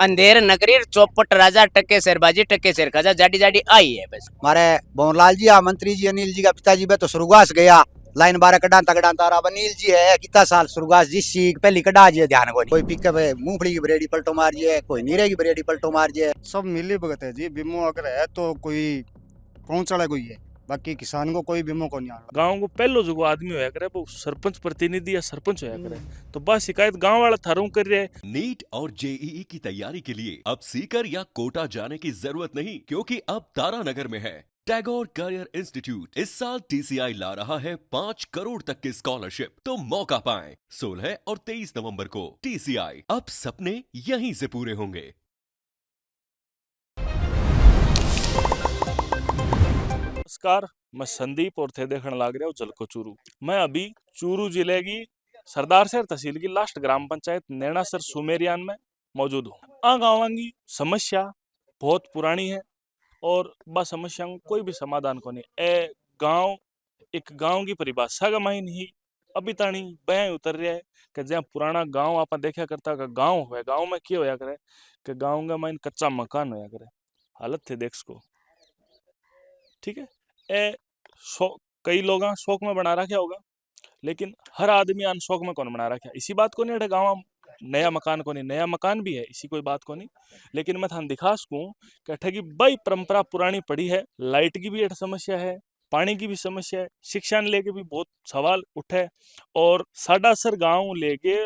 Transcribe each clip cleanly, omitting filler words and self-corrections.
अंधेर नगरी चौपट राजा टके शेरबाजी टके शेर खजा जाडी जाडी आई है बस। हमारे भंवरलाल जी मंत्री जी अनिल जी का पिताजी बे तो सुरगास गया लाइन बारह कडांता कडांता और अब अनिल जी है कितना साल सुरगास जी सीख पहली कड़ा जी ध्यान को कोई पिकअप है मूंगफली की बरेडी पलटो मार जी है कोई नीरे की बरेडी पलटो मार जी है। सब मिली भगत है जी। बीमो अगर है तो कोई पहुंचाड़ा कोई है, बाकी किसान को कोई बीमो को नहीं आना। गांव को पहलो जो आदमी होया करे वो सरपंच प्रतिनिधि या सरपंच होया करे, तो बस शिकायत गांव वाला थारू कर रहे हैं। नीट और जेईई की तैयारी के लिए अब सीकर या कोटा जाने की जरूरत नहीं, क्योंकि अब तारानगर में है टैगोर करियर इंस्टीट्यूट। इस साल टीसीआई ला रहा है 5 करोड़ तक की स्कॉलरशिप, तो मौका पाएं। 16 और 23 नवंबर को टीसीआई, अब सपने यहीं से पूरे होंगे। नमस्कार, मैं संदीप और थे देखने लग रहा हूँ जलको चूरू। मैं अभी चूरू जिले की सरदारसर तहसील की लास्ट ग्राम पंचायत नैनासर सुमेरियान में मौजूद हूँ। आ गाँव की समस्या बहुत पुरानी है और बस समस्या को कोई भी समाधान को नहीं। ए गांव एक गांव की परिभाषा का माइन ही अभी ताणी बह उतर रहा है कि जहाँ पुराना गांव आप देखा करता का गांव हुआ, गांव में क्या होया करे कि गांव का माइन कच्चा मकान होया करे, हालत थे देख सको। ठीक है, ए कई लोग शौक में बना रखा होगा, लेकिन हर आदमी अन शौक में कौन बना रखा। इसी बात को नहीं गाँव नया मकान को नहीं, नया मकान भी है, इसी कोई बात को नहीं, लेकिन मैं थान दिखा सकूं कि अठे की बई परंपरा पुरानी पड़ी है। लाइट की भी एक समस्या है, पानी की भी समस्या है, शिक्षा लेके भी बहुत सवाल उठे। और साडासर गांव लेके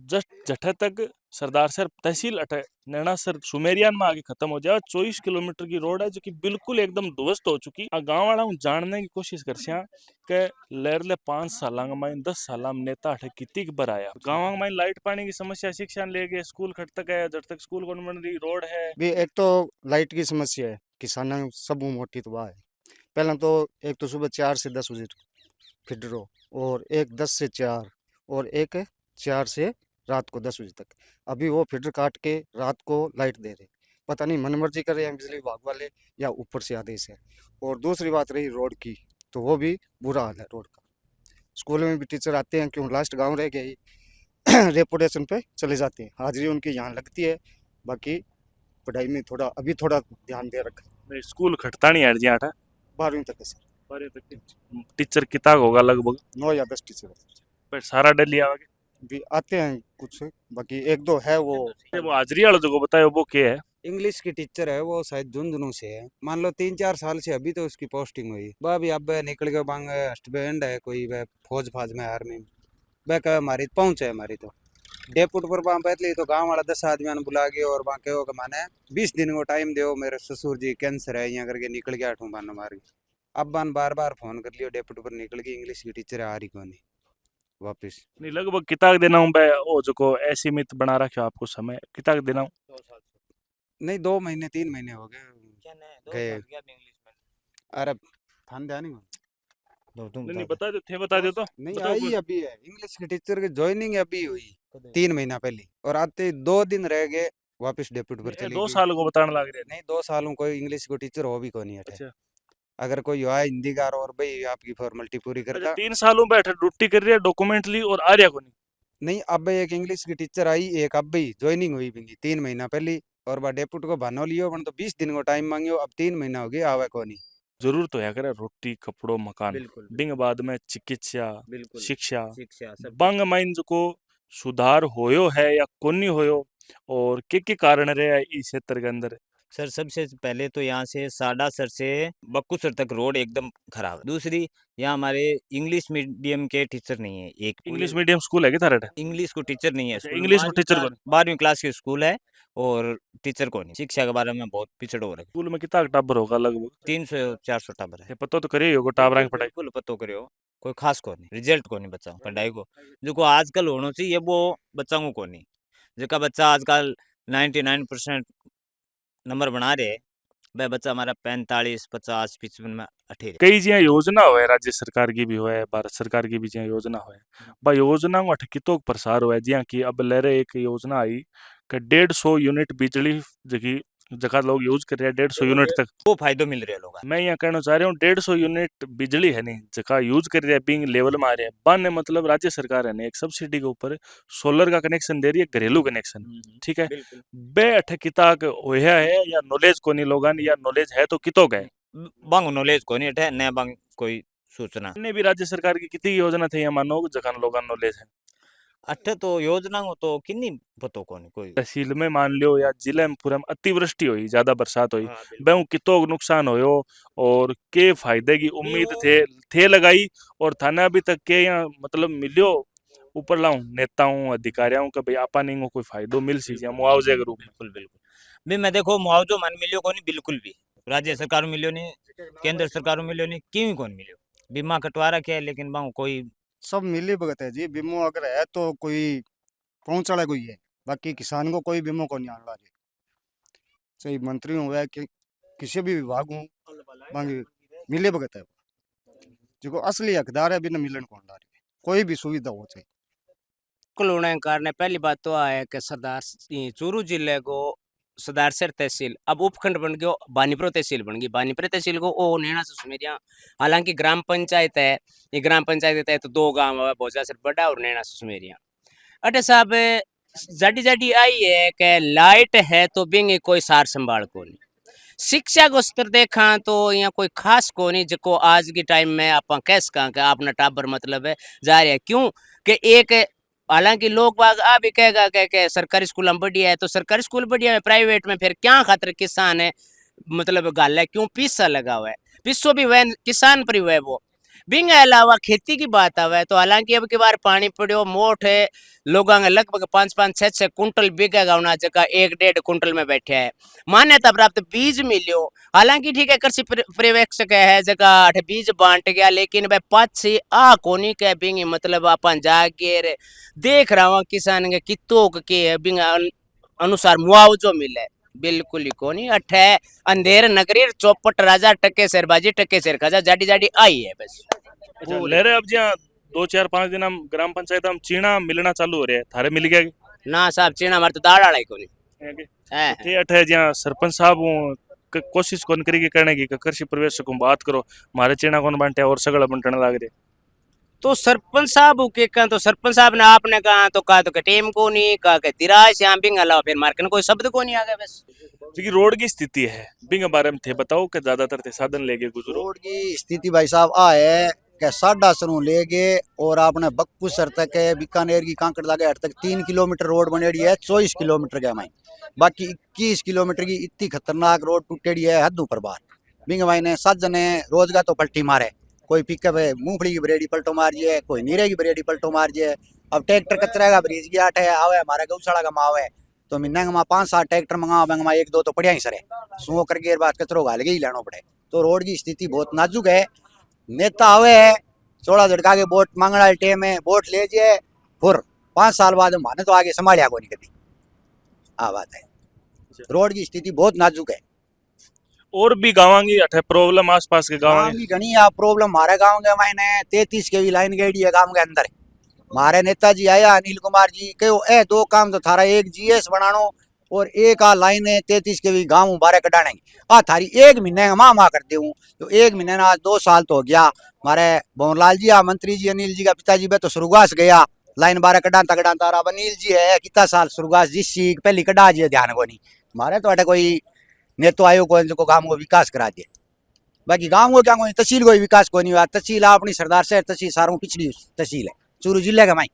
जस्ट जठे तक सरदारसर तहसील अठे नैनासर सुमेरियान में आगे खत्म हो जाए 24 किलोमीटर की रोड है जो कि बिल्कुल एकदम ध्वस्त हो चुकी। गांव वाला जानने की कोशिश कर के लेरले 5 साल में 10 साल में नेता अठे कितनी बार आया। गांव में लाइट पानी की समस्या, शिक्षा लेके स्कूल खट तक है, जब तक स्कूल को बन रही रोड है। भी एक तो लाइट की समस्या है, किसानों सब मोटी तो वह है। पहला तो एक तो सुबह 4 से 10 बजे फिडरो, और एक 10 से 4, और एक 4 से रात को 10 बजे तक। अभी वो फिडर काट के रात को लाइट दे रहे, पता नहीं मनमर्जी कर रहे हैं बिजली विभाग वाले या ऊपर से आदेश है। और दूसरी बात रही रोड की, तो वो भी बुरा हाल है रोड का। स्कूल में भी टीचर आते हैं, क्यों लास्ट गांव रह गए रेपुटेशन पे चले जाते हैं, हाजिरी उनकी यहाँ लगती है, बाकी पढ़ाई में थोड़ा अभी थोड़ा ध्यान दे रखा। स्कूल खटता नहीं है जी, 12वीं तक है सर। 12वीं तक टीचर कितना होगा लगभग? 9 या 10 टीचर पर सारा डेली आवागे भी आते हैं कुछ, बाकी एक दो है वो हाजरी वाला जो बताए वो क्या है? इंग्लिश की टीचर है, वो शायद झुंझुनू से है। मान लो 3-4 साल से अभी तो उसकी पोस्टिंग हुई। वह भी अब निकल के बांग हस्बैंड है कोई, वह फौज फाज में आर्मी में, वह कह हमारी पहुंच है हमारी तो डेपुट पर वहाँ बैठली तो गांव वाला 10 आदमी ने बुला के और वहाँ कहो कि माने 20 दिन को टाइम दो, मेरे ससुर जी कैंसर है यहाँ करके निकल गया आठों बान मार। अब बान बार बार फोन कर लियो, डेपुट पर निकल गई, इंग्लिश की टीचर आ रही कौन वापिस। नहीं लगभग किताब देना हूँ मैं वो जो को ऐसी मित बना रखा आपको समय किताब देना हूँ। नहीं 2 महीने 3 महीने हो गए अरे थान ध्यान नहीं बता दे तो नहीं आई अभी है। इंग्लिश के टीचर की ज्वाइनिंग अभी हुई 3 महीना पहले, और आते 2 दिन रह गए वापस डेप्यूट पर चले 2 साल को बताने लग रहे। नहीं 2 सालों कोई इंग्लिश को टीचर हो भी को नहीं हटे। अच्छा, अगर कोई हुआ हिंदी का और भाई आपकी फॉर्मेलिटी पूरी करता। 3 सालों बैठे ड्यूटी कर रही है, डॉक्यूमेंट ली और आ रहा को नहीं अब एक इंग्लिश की टीचर आई, एक अब भी ज्वाइनिंग हुई भी 3 महीना पहले, और बा डेप्यूट को भानो लियो तो 20 दिन को टाइम मांगियो, अब 3 महीना हो गया आवे को नहीं। जरूर तो है करे रोटी कपड़ो मकान, बिंग बाद में चिकित्सा शिक्षा बंग माइन जो को सुधार होयो है या कोनी होयो, और के कारण रहे इस क्षेत्र के अंदर? सर सबसे पहले तो यहाँ से साडासर से बक्कूसर तक रोड एकदम खराब है। दूसरी, यहाँ हमारे इंग्लिश मीडियम के टीचर नहीं है। एक इंग्लिश मीडियम स्कूल है क्या थारे? इंग्लिश को टीचर नहीं है। इंग्लिश को टीचर को 12वीं क्लास के स्कूल है और टीचर को नहीं। शिक्षा के बारे में बहुत पिछड़ हो रहा है। स्कूल में कितना टाबर होगा? लगभग 300-400 टाबर है। पता तो करिए होगा टाबर की पढ़ाई। बिल्कुल पतो करियो, कोई खास को नहीं, रिजल्ट को नहीं बच्चा पढ़ाई को जो को आजकल होना चाहिए वो बच्चा को नहीं। जो बच्चा आजकल 99% नंबर बना रहे, वह बच्चा हमारा 45, 50, 55 में अठे। कई जिया योजना हो राज्य सरकार की भी हो, भारत सरकार की भी जिया योजना हो, भाई योजना अठ कितो प्रसार हो जिया कि अब ले रहे एक योजना आई कि 150 यूनिट बिजली जी जगह लोग यूज कर रहे हैं 150 यूनिट तक। वो फायदो मिल रहा है लोग। मैं यहाँ कहना चाह रहा हूँ 150 यूनिट बिजली है नहीं जगह यूज कर रहे हैं बिंग लेवल में आ रहे हैं बाने मतलब राज्य सरकार है ने एक सब्सिडी के ऊपर सोलर का कनेक्शन दे रही है घरेलू कनेक्शन। ठीक है बिल्कुल बे अठ किता होया है या नॉलेज को नहीं लोगन या नॉलेज है तो कितो गए बांग नॉलेज को नहीं अठे न बांग कोई सूचना ने भी राज्य सरकार की कितनी योजना थी या मानो जगह लोगन नॉलेज है। अठे तो योजना हो तो किन्नी पतो को नहीं कोई। तहसील में मान लियो या जिले में पूरा में अतिवृष्टि हुई ज्यादा बरसात हुई हाँ, बिल्कुल। बहु कितो नुकसान होयो और के फायदे की उम्मीद थे लगाई और थाना अभी तक के यहाँ मतलब मिलियो ऊपर लाऊं नेताओं अधिकारियों का भाई आपा नहीं को कोई फायदो मिल सी या मुआवजे के रूप में। बिल्कुल बिल्कुल भी मैं देखो मुआवजो मन मिलियो को नहीं बिल्कुल भी राज्य सरकार मिलियो नहीं केंद्र सरकार मिलियो नहीं क्यों को नहीं मिलियो बीमा कटवा रखे है लेकिन बांग कोई सब मिली भगत है जी। बीमो अगर है तो कोई पहुंचाड़ा कोई है, बाकी किसान को कोई बीमो को नहीं आने रही। चाहे मंत्री हो या कि किसी भी विभाग हो बाकी मिले भगत है जो असली हकदार है बिना मिलन को रही कोई भी सुविधा हो चाहिए। कुल होने के कारण पहली बात तो आ है कि चूरू जिले को सरदारसर तहसील अब उपखंड बन गयो बानीपुर तहसील बन गई बानीपुर तहसील को ओ नैना से सुमेरिया हालांकि ग्राम पंचायत है ये ग्राम पंचायत के तहत दो गांव है भोजासर बड़ा और नैना से सुमेरिया अटे साहब जाडी जाडी आई है कि लाइट है तो बिंग कोई सार संभाल को नहीं शिक्षा को स्तर देखा तो यहाँ कोई खास को नहीं जो आज के टाइम में आप कह सका कि अपना टाबर मतलब है जा रहा है क्यों कि एक हालांकि लोग बाग आ भी कहेगा कि सरकारी स्कूल में बढ़िया है तो सरकारी स्कूल बढ़िया है प्राइवेट में फिर क्या खातर किसान है मतलब गाल है क्यों पिस्सा लगा हुआ है पिस्सो भी वह किसान पर ही हुआ है वो बिंग अलावा खेती की बात आवे तो हालांकि अब की बार पानी पड़ियो मोट है लोगों ने लगभग 5-5, 6-6 कुंटल बिकेगा उना जगह 1-1.5 कुंटल में बैठे है मान्यता प्राप्त बीज मिलियो हालांकि ठीक है कृषि पर्यवेक्षक है जगह बीज बांट गया लेकिन भाई पाछी आ कोनी के बिंग मतलब अपन जाके देख रहा हूँ किसान के कितो के बिंग अनुसार मुआवजो मिले बिल्कुल ही कोनी अठे अंधेर नगरी चौपट राजा टके शेरबाजी टके शेर खजा जाडी जाडी आई है बस। अच्छा लहरे अब जहाँ 2-4-5 दिन हम ग्राम पंचायत हम चीना मिलना चालू हो रहे हैं थारे मिल गया ना साहब चीना मार तो दाड़ आड़ा ही कोनी है थे अठे जहाँ सरपंच साहब कोशिश कौन करेगी करने की कृषि प्रवेश को बात करो मारे चीना कौन बांटे और सगड़ा बंटने लग रहे तो सरपंच साहब के कहा तो सरपंच साहब ने आपने कहा तो टेम को नहीं कहा कि तिराश यहाँ बिंग अलावा फिर मार्केट कोई शब्द को नहीं आ गया बस। क्योंकि रोड की स्थिति है बिंग बारे में थे बताओ कि ज्यादातर थे साधन लेके गुजरो रोड की स्थिति भाई साहब आ है कि 10:30 ले गए और आपने बक्कुसर तक है बीकानेर की कांकड़ लागे हट तक 3 किलोमीटर रोड बनेड़ी है 24 किलोमीटर के माई बाकी 21 किलोमीटर की इतनी खतरनाक रोड टूटेड़ी है हद ऊपर बार बिंग भाई ने साजन है रोजगा तो पलटी मारे कोई पिकअप है मूंगफली की बरेडी पलटो मार जिए कोई नीरे की बरेडी पलटो मार जिए अब ट्रैक्टर कचरा का ब्रिज की आठ है आवे हमारे गौशाला का माव है तो महीना में 5-7 ट्रैक्टर मंगाओ बैंक में 1-2 तो पड़िया ही सर है सुो करके बाद कचरो घाल के ही लेना पड़े तो रोड की स्थिति बहुत नाजुक है नेता आवे है चौड़ा झटका के वोट मांगना टेम है वोट ले जाए फिर 5 साल बाद माने तो आगे संभालिया को नहीं कभी आ बात है रोड की स्थिति बहुत नाजुक है और भी गाँव की अठे प्रॉब्लम आसपास के गाँव गाँव की घनी है प्रॉब्लम हमारे गाँव के मैंने 33 के भी लाइन गई है गाँव के अंदर हमारे नेताजी आया अनिल कुमार जी कहो ए 2 काम तो थारा एक जीएस बनानो और एक आ लाइन है 33 के भी गाँव बारे कटाने आ थारी 1 महीने का माँ कर दे तो 1 महीने ना 2 साल तो हो गया हमारे भंवरलाल जी मंत्री जी अनिल जी का पिताजी पे तो सुरगास गया लाइन बारे कटाता कटाता अब अनिल जी है कितना साल सुरगास जिस पहली कटा जी ध्यान को नहीं हमारे तो अटे कोई नेतो आयोग को गाँव को विकास करा दिए बाकी गाँव को क्या कोई तहसील कोई विकास को नहीं हुआ तहसील अपनी सरदार शहर तहसील सारों पिछड़ी तहसील है चूरू जिले का माई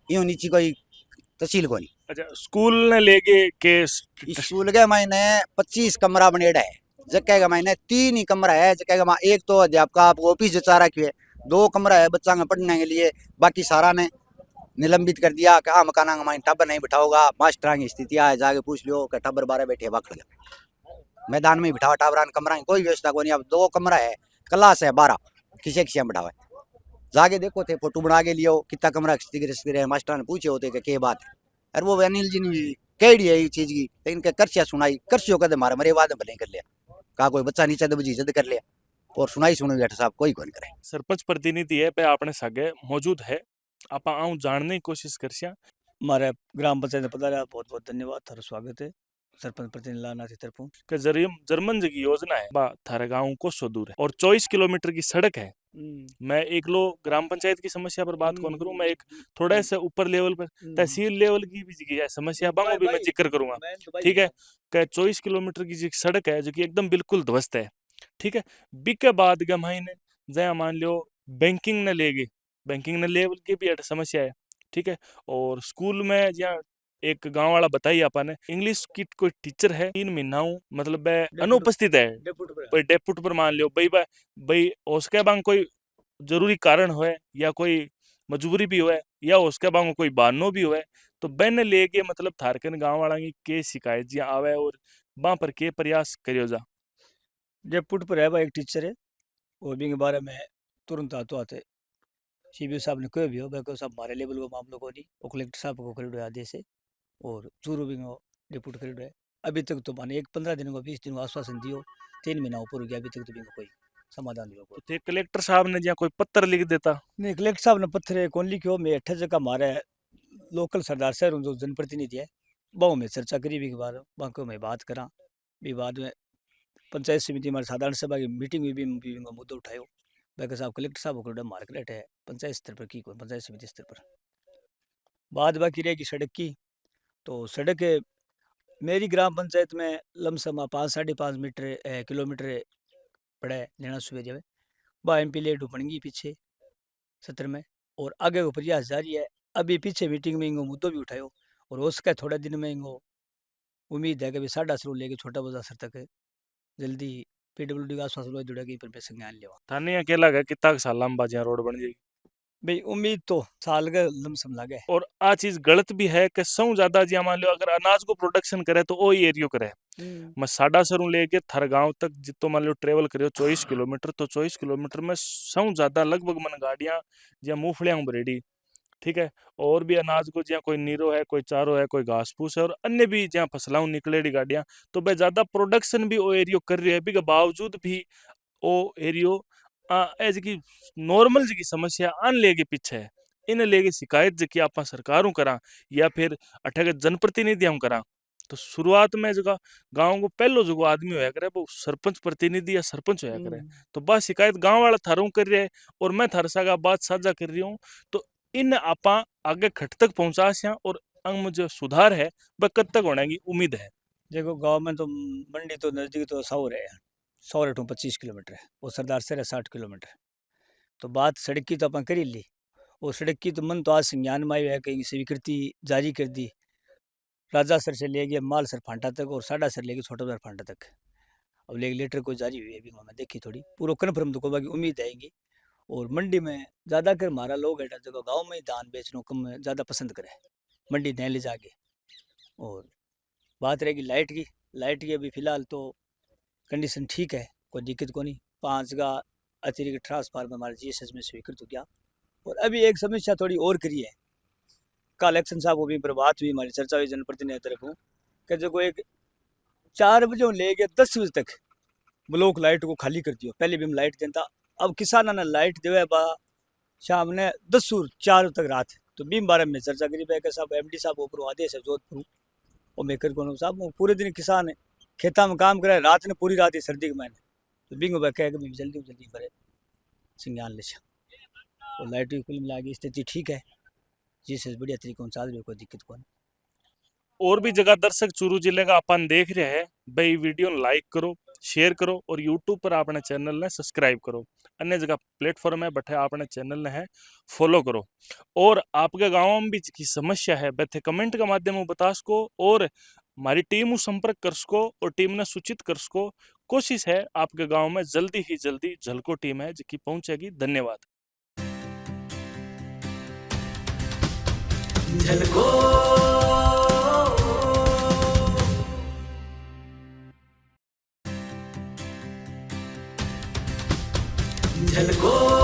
यूं नीची कोई तहसील को नहीं। अच्छा स्कूल ने लेके के स्कूल के मायने 25 कमरा बनेड़ा है जगह का मायने 3 ही कमरा है जगह का एक तो अध्यापक आपको ऑफिस जचा रखी है 2 कमरा है बच्चा का पढ़ने के लिए बाकी सारा ने निलंबित कर दिया कि मकाना का मायने टबर नहीं बिठाओगा मास्टर की स्थिति है जाके पूछ लियो कि टबर बारे बैठे वाकड़ मैदान में बिठावा टावरान कमरा कोई व्यवस्था को नहीं अब 2 कमरा है क्लास है 12 किसे किसे बिठावा जाके देखो थे फोटो बना के लियो कितना कमरा है मास्टर ने पूछे होते कि क्या बात है अरे वो अनिल जी ने कह दी है ये चीज की लेकिन क्या कर्सिया सुनाई कर्सियों कदम मारे मरे बाद भले कर लिया कहा कोई बच्चा नीचे दबजी जद कर लिया और सुनाई सुनो बैठे साहब कोई कौन करे सरपंच प्रतिनिधि है पे आपने सागे मौजूद है आप आऊं जानने की कोशिश करसिया हमारे ग्राम पंचायत पधारा बहुत बहुत धन्यवाद थारा स्वागत है सरपंच प्रतिनिधि लाना थी तरफों के जरिए जर्मन जी की योजना है बा थारे गाँव को सो दूर है और 24 किलोमीटर की सड़क है। मैं एक लो ग्राम पंचायत की समस्या पर बात कौन करूं, मैं एक थोड़ा सा ऊपर लेवल पर तहसील लेवल की भी जी है समस्या बांगो भी मैं जिक्र करूंगा। ठीक है, क्या 24 किलोमीटर की जी सड़क है जो कि एकदम बिल्कुल ध्वस्त है। ठीक है, बिके बाद के महीने जया मान लो बैंकिंग न लेगी, बैंकिंग न लेवल की भी समस्या है। ठीक है, और स्कूल में जहाँ एक गांव वाला बताइए आपने इंग्लिश की कोई टीचर है 3 महीना मतलब वह अनुपस्थित है भाई डेपुट पर मान लो भाई भाई उसके बांग कोई जरूरी कारण हो या कोई मजबूरी भी हो या उसके बांग कोई बहानो भी हो तो बैन लेके मतलब थारकन गांव वाला की के शिकायत जी आवे और वहां पर के प्रयास करियो जा। डेपुट पर है भाई एक टीचर है और भी के बारे में तुरंत आते आते सीबीओ साहब ने कोई भी हो भाई साहब हमारे लेवल को मामलों को नहीं वो कलेक्टर साहब को कर आदेश है और चूरू भी डिप्यूट कर है। अभी तक तो माने एक 15 दिन को 20 दिन को आश्वासन दियो 3 महीना ऊपर हो गया अभी तक तो बिंगो कोई समाधान नहीं हो तो कलेक्टर साहब ने जहाँ कोई पत्र लिख देता नहीं कलेक्टर साहब ने पत्र कौन लिखो मैं 8 जगह हमारे लोकल सरदार शहर जो जनप्रतिनिधि है बहु में चर्चा करी भी बार बाकी में बात करा भी बाद में पंचायत समिति हमारे साधारण सभा की मीटिंग में भी मुद्दा उठायो बाकी साहब कलेक्टर साहब को मार्केट है पंचायत स्तर पर की पंचायत समिति स्तर पर बात बाकी रहेगी सड़क की। तो सड़क मेरी ग्राम पंचायत में लमसम 5-5.5 मीटर किलोमीटर पड़ा है नैना सुबेरिया में बा एम पी लेट बनेगी पीछे 70 में और आगे को प्रयास जारी है। अभी पीछे मीटिंग में इनको मुद्दों भी उठायो और हो सके थोड़े दिन में इनको उम्मीद है कि 10.5 से लेके छोटा बाजार तक जल्दी पीडब्ल्यूडी का आश्वासन जुड़ेगी पर संज्ञान लेवा थाने अकेला गया कितना साल लंबा जहाँ रोड बन जाएगी भाई उम्मीद तो साल का लमसम लागे। और आ चीज गलत भी है कि सौ ज्यादा जी मान लो अगर अनाज को प्रोडक्शन करे तो वो एरियो करे मैं 7.5 लेके थर गांव तक जितो मान लो ट्रेवल करियो 24 किलोमीटर तो 24 किलोमीटर में सौ ज्यादा लगभग मन गाड़ियां जहाँ मूंगफलियां भरेडी। ठीक है, और भी अनाज को जहाँ कोई नीरो है कोई चारो है कोई घास फूस है और अन्य भी जहाँ फसलां निकलेडी गाड़ियां तो वह ज्यादा प्रोडक्शन भी वो एरियो कर रही है भी के बावजूद भी वो एरियो एज की नॉर्मल जी की समस्या आन लेके पीछे है इन लेके शिकायत जी की आप सरकारों करा या फिर अठे जनप्रतिनिधि हम करा तो शुरुआत में जगह गांव को पहलो जो आदमी होया करे वो सरपंच प्रतिनिधि या सरपंच होया करे तो बस शिकायत गांव वाला थारों कर रहे है और मैं थार सागा बात साझा कर रही हूँ तो इन आपा आगे खट तक पहुंचा सिया और अंग में जो सुधार है वह कब तक होने की उम्मीद है। देखो गांव में तो मंडी तो नजदीक तो 100 किलोमीटर है और सरदार शहर है 60 किलोमीटर। तो बात सड़क की तो अपन कर ही ली और सड़क की तो मन तो आज संज्ञान में है कहीं स्वीकृति जारी कर दी राजा सर से ले गया माल सर फांटा तक और साडा सर ले गए छोटा बाजार फांटा तक। अब लेकिन लेटर कोई जारी हुई है अभी मैं देखी थोड़ी पूरा कन्फर्म तो को उम्मीद आएगी और मंडी में ज़्यादातर हमारा लोग है जो गाँव में ही धान बेचने कम ज़्यादा पसंद करे मंडी नहीं ले जाके। और बात रहेगी लाइट की अभी फ़िलहाल तो कंडीशन ठीक है कोई दिक्कत को नहीं 5 का अतिरिक्त ट्रांसफार्मर हमारे जीएसएस में स्वीकृत हो गया। और अभी एक समस्या थोड़ी और करी है कल इलेक्शन साहब को भी पर बात हुई हमारी चर्चा हुई जनप्रतिनिधि तरफ कि जो कोई 4 बजे लेके 10 बजे तक ब्लॉक लाइट को खाली कर दियो पहले भी हम लाइट देता अब किसान ने लाइट देवे बा शाम ने 10 और 4 तक रात तो बीम बारे में चर्चा करी पे साहब एमडी साहब ऊपर आदेश है जोधपुर और मेकर को साहब पूरे दिन किसान खेता में काम करे रात ने पूरी रात ही सर्दी के महीने तो बिंग कह के जल्दी करे संज्ञान ले और लाइट भी कुल मिला के स्थिति ठीक है जिससे बढ़िया तरीके से चल कोई दिक्कत को नहीं। और भी जगह दर्शक चूरू जिले का अपन देख रहे हैं भाई वीडियो लाइक करो शेयर करो और यूट्यूब पर अपने चैनल ने सब्सक्राइब करो अन्य जगह प्लेटफॉर्म है बैठे अपने चैनल ने है फॉलो करो और आपके गाँव में भी की समस्या है बैठे कमेंट के माध्यम में बता सको और हमारी टीम संपर्क कर सको और टीम ने सूचित कर सको कोशिश है आपके गांव में जल्दी ही जल्दी झलको टीम है जिसकी पहुंचेगी। धन्यवाद। झलको